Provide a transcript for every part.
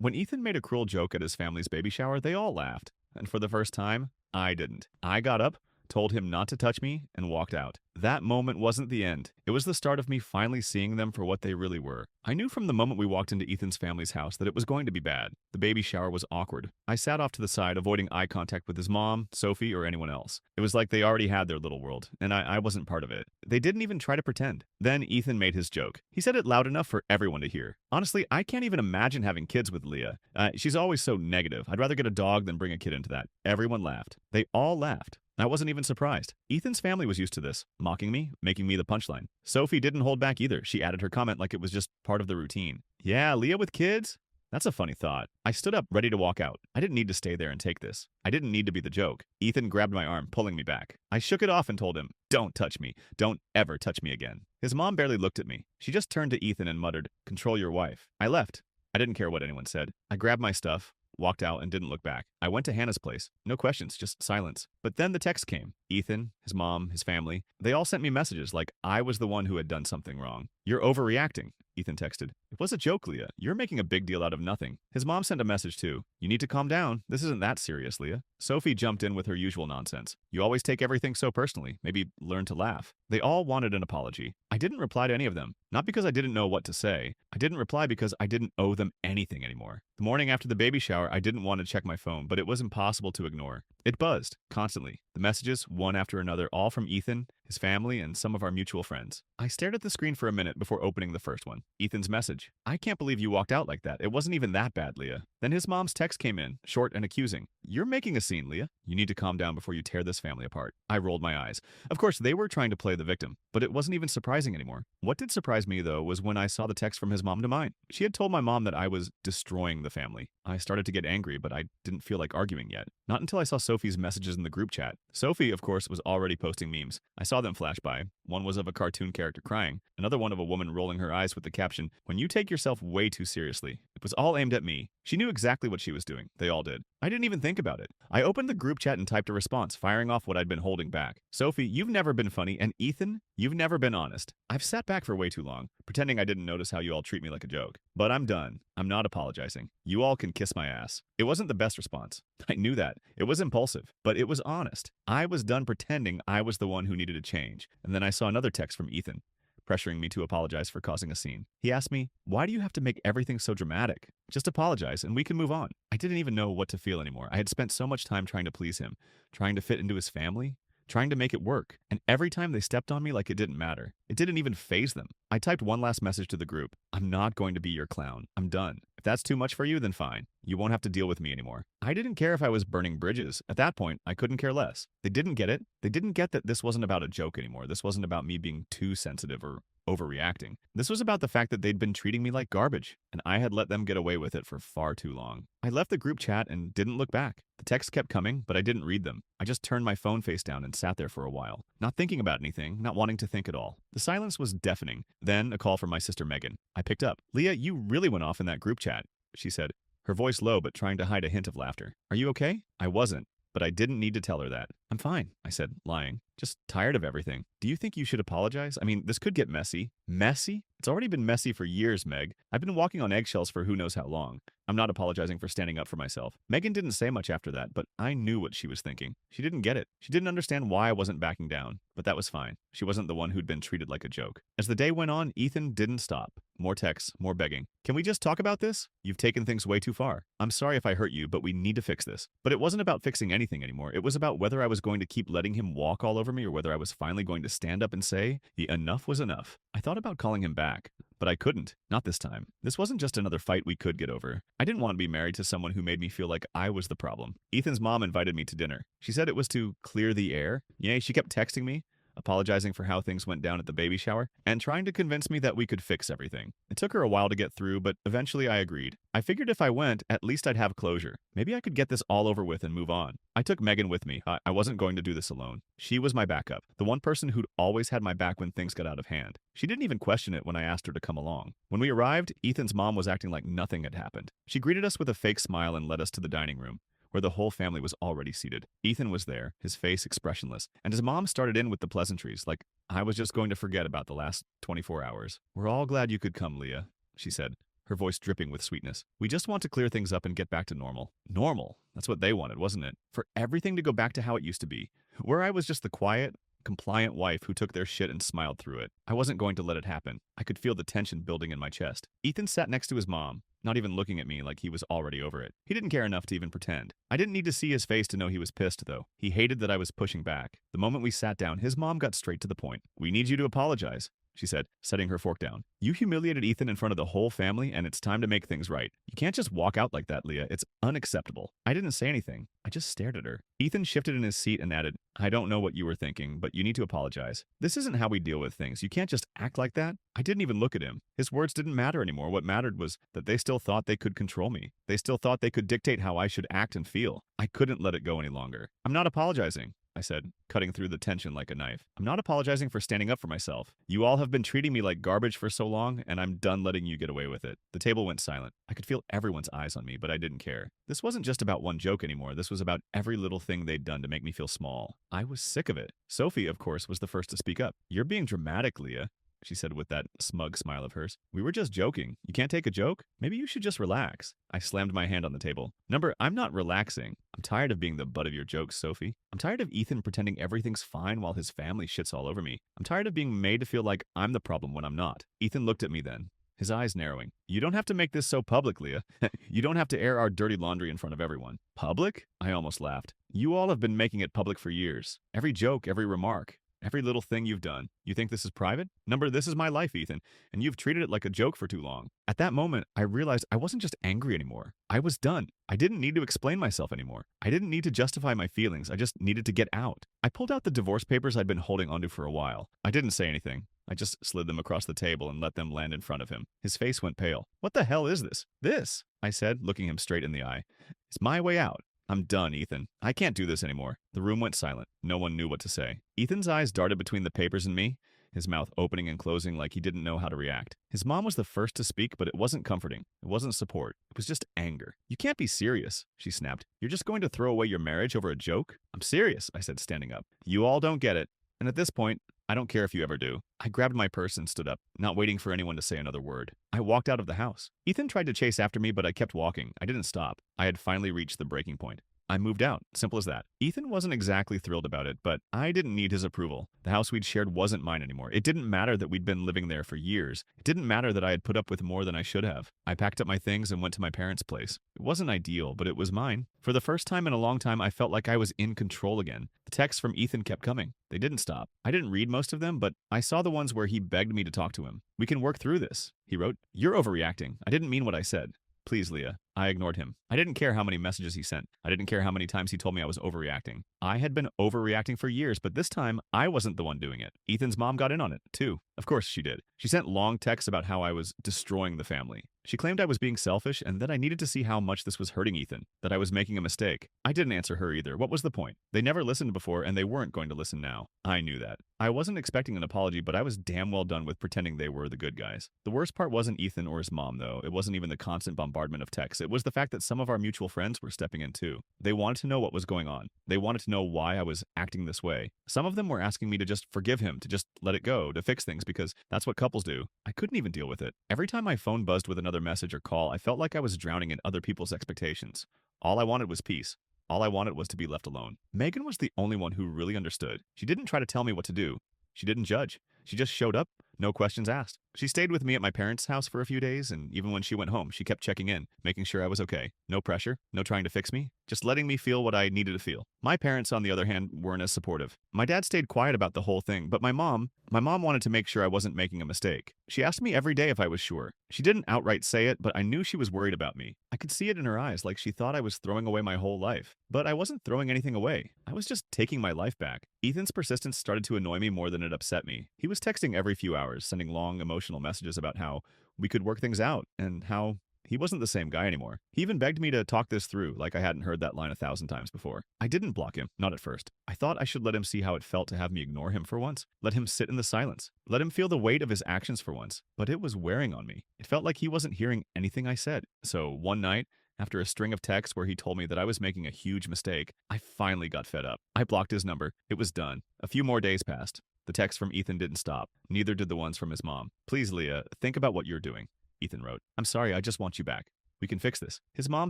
When Ethan made a cruel joke at his family's baby shower, they all laughed. And for the first time, I didn't. I got up, told him not to touch me, and walked out. That moment wasn't the end. It was the start of me finally seeing them for what they really were. I knew from the moment we walked into Ethan's family's house that it was going to be bad. The baby shower was awkward. I sat off to the side, avoiding eye contact with his mom, Sophie, or anyone else. It was like they already had their little world, and I wasn't part of it. They didn't even try to pretend. Then Ethan made his joke. He said it loud enough for everyone to hear. Honestly, I can't even imagine having kids with Leah. She's always so negative. I'd rather get a dog than bring a kid into that. Everyone laughed. They all laughed. I wasn't even surprised. Ethan's family was used to this, mocking me, making me the punchline. Sophie didn't hold back either. She added her comment like it was just part of the routine. Yeah, Leah with kids? That's a funny thought. I stood up, ready to walk out. I didn't need to stay there and take this. I didn't need to be the joke. Ethan grabbed my arm, pulling me back. I shook it off and told him, "Don't touch me. Don't ever touch me again." His mom barely looked at me. She just turned to Ethan and muttered, "Control your wife." I left. I didn't care what anyone said. I grabbed my stuff, walked out, and didn't look back. I went to Hannah's place. No questions, just silence. But then the text came. Ethan, his mom, his family, they all sent me messages like I was the one who had done something wrong. "You're overreacting," Ethan texted. "It was a joke, Leah. You're making a big deal out of nothing." His mom sent a message too. "You need to calm down. This isn't that serious, Leah." Sophie jumped in with her usual nonsense. "You always take everything so personally. Maybe learn to laugh." They all wanted an apology. I didn't reply to any of them. Not because I didn't know what to say. I didn't reply because I didn't owe them anything anymore. The morning after the baby shower, I didn't want to check my phone, but it was impossible to ignore. It buzzed, constantly. The messages, one after another, all from Ethan, his family, and some of our mutual friends. I stared at the screen for a minute before opening the first one. Ethan's message. "I can't believe you walked out like that. It wasn't even that bad, Leah." Then his mom's text came in, short and accusing. "You're making a scene, Leah. You need to calm down before you tear this family apart." I rolled my eyes. Of course, they were trying to play the victim, but it wasn't even surprising anymore. What did surprise me, though, was when I saw the text from his mom to mine. She had told my mom that I was destroying the family. I started to get angry, but I didn't feel like arguing yet. Not until I saw Sophie's messages in the group chat. Sophie, of course, was already posting memes. I saw them flash by. One was of a cartoon character crying, another one of a woman rolling her eyes with the caption, "When you take yourself way too seriously." It was all aimed at me. She knew exactly what she was doing. They all did. I didn't even think about it. I opened the group chat and typed a response, firing off what I'd been holding back. "Sophie, you've never been funny, and Ethan, you've never been honest. I've sat back for way too long, pretending I didn't notice how you all treat me like a joke. But I'm done. I'm not apologizing. You all can kiss my ass." It wasn't the best response. I knew that. It was impulsive, but it was honest. I was done pretending I was the one who needed a change. And then I saw another text from Ethan, pressuring me to apologize for causing a scene. He asked me, "Why do you have to make everything so dramatic? Just apologize and we can move on." I didn't even know what to feel anymore. I had spent so much time trying to please him, trying to fit into his family, trying to make it work. And every time they stepped on me like it didn't matter. It didn't even faze them. I typed one last message to the group. "I'm not going to be your clown. I'm done. If that's too much for you, then fine. You won't have to deal with me anymore." I didn't care if I was burning bridges. At that point, I couldn't care less. They didn't get it. They didn't get that this wasn't about a joke anymore. This wasn't about me being too sensitive or overreacting. This was about the fact that they'd been treating me like garbage, and I had let them get away with it for far too long. I left the group chat and didn't look back. The texts kept coming, but I didn't read them. I just turned my phone face down and sat there for a while, not thinking about anything, not wanting to think at all. The silence was deafening. Then a call from my sister Megan. I picked up. "Leah, you really went off in that group chat," she said, her voice low but trying to hide a hint of laughter. "Are you okay?" I wasn't, but I didn't need to tell her that. "I'm fine," I said, lying. "Just tired of everything." "Do you think you should apologize? I mean, this could get messy." "Messy? It's already been messy for years, Meg. I've been walking on eggshells for who knows how long. I'm not apologizing for standing up for myself." Megan didn't say much after that, but I knew what she was thinking. She didn't get it. She didn't understand why I wasn't backing down, but that was fine. She wasn't the one who'd been treated like a joke. As the day went on, Ethan didn't stop. More texts, more begging. "Can we just talk about this? You've taken things way too far. I'm sorry if I hurt you, but we need to fix this." But it wasn't about fixing anything anymore. It was about whether I was going to keep letting him walk all over me or whether I was finally going to stand up and say, enough was enough. I thought about calling him back, but I couldn't. Not this time. This wasn't just another fight we could get over. I didn't want to be married to someone who made me feel like I was the problem. Ethan's mom invited me to dinner. She said it was to clear the air. Yay, she kept texting me, apologizing for how things went down at the baby shower, and trying to convince me that we could fix everything. It took her a while to get through, but eventually I agreed. I figured if I went, at least I'd have closure. Maybe I could get this all over with and move on. I took Megan with me. I wasn't going to do this alone. She was my backup, the one person who'd always had my back when things got out of hand. She didn't even question it when I asked her to come along. When we arrived, Ethan's mom was acting like nothing had happened. She greeted us with a fake smile and led us to the dining room, where the whole family was already seated. Ethan was there, his face expressionless, and his mom started in with the pleasantries, like I was just going to forget about the last 24 hours. "We're all glad you could come, Leah," she said, her voice dripping with sweetness. We just want to clear things up and get back to normal. Normal? That's what they wanted, wasn't it? For everything to go back to how it used to be. Where I was just the quiet, compliant wife who took their shit and smiled through it. I wasn't going to let it happen. I could feel the tension building in my chest. Ethan sat next to his mom, not even looking at me like he was already over it. He didn't care enough to even pretend. I didn't need to see his face to know he was pissed, though. He hated that I was pushing back. The moment we sat down, his mom got straight to the point. "We need you to apologize," she said, setting her fork down. "You humiliated Ethan in front of the whole family, and it's time to make things right. You can't just walk out like that, Leah. It's unacceptable." I didn't say anything. I just stared at her. Ethan shifted in his seat and added, "I don't know what you were thinking, but you need to apologize. This isn't how we deal with things. You can't just act like that." I didn't even look at him. His words didn't matter anymore. What mattered was that they still thought they could control me. They still thought they could dictate how I should act and feel. I couldn't let it go any longer. "I'm not apologizing," I said, cutting through the tension like a knife. "I'm not apologizing for standing up for myself. You all have been treating me like garbage for so long, and I'm done letting you get away with it." The table went silent. I could feel everyone's eyes on me, but I didn't care. This wasn't just about one joke anymore. This was about every little thing they'd done to make me feel small. I was sick of it. Sophie, of course, was the first to speak up. "You're being dramatic, Leah," she said with that smug smile of hers. "We were just joking. You can't take a joke? Maybe you should just relax." I slammed my hand on the table. I'm not relaxing. I'm tired of being the butt of your jokes, Sophie. I'm tired of Ethan pretending everything's fine while his family shits all over me. I'm tired of being made to feel like I'm the problem when I'm not." Ethan looked at me then, his eyes narrowing. "You don't have to make this so public, Leah. You don't have to air our dirty laundry in front of everyone." "Public?" I almost laughed. "You all have been making it public for years. Every joke, every remark. Every little thing you've done. You think this is private? This is my life, Ethan, and you've treated it like a joke for too long." At that moment, I realized I wasn't just angry anymore. I was done. I didn't need to explain myself anymore. I didn't need to justify my feelings. I just needed to get out. I pulled out the divorce papers I'd been holding onto for a while. I didn't say anything. I just slid them across the table and let them land in front of him. His face went pale. "What the hell is this?" "This," I said, looking him straight in the eye, "is my way out. I'm done, Ethan. I can't do this anymore." The room went silent. No one knew what to say. Ethan's eyes darted between the papers and me, his mouth opening and closing like he didn't know how to react. His mom was the first to speak, but it wasn't comforting. It wasn't support. It was just anger. "You can't be serious," she snapped. "You're just going to throw away your marriage over a joke?" "I'm serious," I said, standing up. "You all don't get it. And at this point, I don't care if you ever do." I grabbed my purse and stood up, not waiting for anyone to say another word. I walked out of the house. Ethan tried to chase after me, but I kept walking. I didn't stop. I had finally reached the breaking point. I moved out. Simple as that. Ethan wasn't exactly thrilled about it, but I didn't need his approval. The house we'd shared wasn't mine anymore. It didn't matter that we'd been living there for years. It didn't matter that I had put up with more than I should have. I packed up my things and went to my parents' place. It wasn't ideal, but it was mine. For the first time in a long time, I felt like I was in control again. The texts from Ethan kept coming. They didn't stop. I didn't read most of them, but I saw the ones where he begged me to talk to him. "We can work through this," he wrote. "You're overreacting. I didn't mean what I said. Please, Leah." I ignored him. I didn't care how many messages he sent. I didn't care how many times he told me I was overreacting. I had been overreacting for years, but this time, I wasn't the one doing it. Ethan's mom got in on it, too. Of course she did. She sent long texts about how I was destroying the family. She claimed I was being selfish and that I needed to see how much this was hurting Ethan, that I was making a mistake. I didn't answer her either. What was the point? They never listened before and they weren't going to listen now. I knew that. I wasn't expecting an apology, but I was damn well done with pretending they were the good guys. The worst part wasn't Ethan or his mom, though. It wasn't even the constant bombardment of texts. It was the fact that some of our mutual friends were stepping in too. They wanted to know what was going on. They wanted to know why I was acting this way. Some of them were asking me to just forgive him, to just let it go, to fix things because that's what couples do. I couldn't even deal with it. Every time my phone buzzed with another message or call, I felt like I was drowning in other people's expectations. All I wanted was peace. All I wanted was to be left alone. Megan was the only one who really understood. She didn't try to tell me what to do. She didn't judge. She just showed up, no questions asked. She stayed with me at my parents' house for a few days, and even when she went home, she kept checking in, making sure I was okay. No pressure, no trying to fix me, just letting me feel what I needed to feel. My parents, on the other hand, weren't as supportive. My dad stayed quiet about the whole thing, but my mom wanted to make sure I wasn't making a mistake. She asked me every day if I was sure. She didn't outright say it, but I knew she was worried about me. I could see it in her eyes, like she thought I was throwing away my whole life. But I wasn't throwing anything away. I was just taking my life back. Ethan's persistence started to annoy me more than it upset me. He was texting every few hours, sending long, emotional messages about how we could work things out and how he wasn't the same guy anymore. He even begged me to talk this through, like I hadn't heard that line 1,000 times before. I didn't block him, not at first. I thought I should let him see how it felt to have me ignore him for once. Let him sit in the silence. Let him feel the weight of his actions for once. But it was wearing on me. It felt like he wasn't hearing anything I said. So one night, after a string of texts where he told me that I was making a huge mistake, I finally got fed up. I blocked his number. It was done. A few more days passed. The texts from Ethan didn't stop. Neither did the ones from his mom. Please, Leah, think about what you're doing. Ethan wrote. "I'm sorry, I just want you back. We can fix this." His mom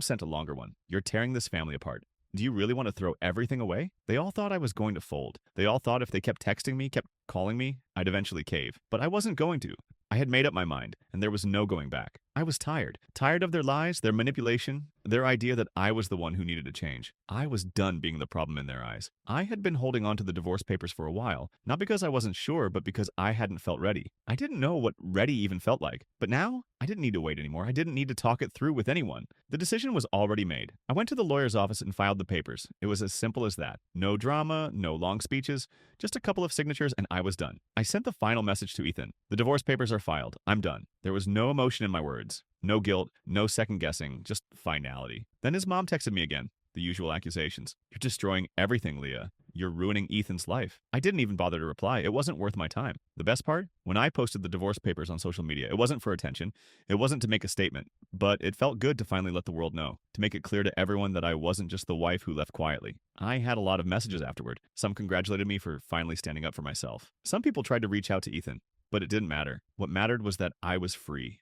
sent a longer one. "You're tearing this family apart. Do you really want to throw everything away?" They all thought I was going to fold. They all thought if they kept texting me, kept calling me, I'd eventually cave. But I wasn't going to. I had made up my mind, and there was no going back. I was tired. Tired of their lies, their manipulation, their idea that I was the one who needed to change. I was done being the problem in their eyes. I had been holding on to the divorce papers for a while, not because I wasn't sure, but because I hadn't felt ready. I didn't know what ready even felt like. But now, I didn't need to wait anymore. I didn't need to talk it through with anyone. The decision was already made. I went to the lawyer's office and filed the papers. It was as simple as that. No drama, no long speeches, just a couple of signatures and I was done. I sent the final message to Ethan. The divorce papers are filed. I'm done. There was no emotion in my words. No guilt, no second guessing, just finality. Then his mom texted me again. The usual accusations. "You're destroying everything, Leah. You're ruining Ethan's life." I didn't even bother to reply. It wasn't worth my time. The best part? When I posted the divorce papers on social media, it wasn't for attention. It wasn't to make a statement. But it felt good to finally let the world know. To make it clear to everyone that I wasn't just the wife who left quietly. I had a lot of messages afterward. Some congratulated me for finally standing up for myself. Some people tried to reach out to Ethan. But it didn't matter. What mattered was that I was free.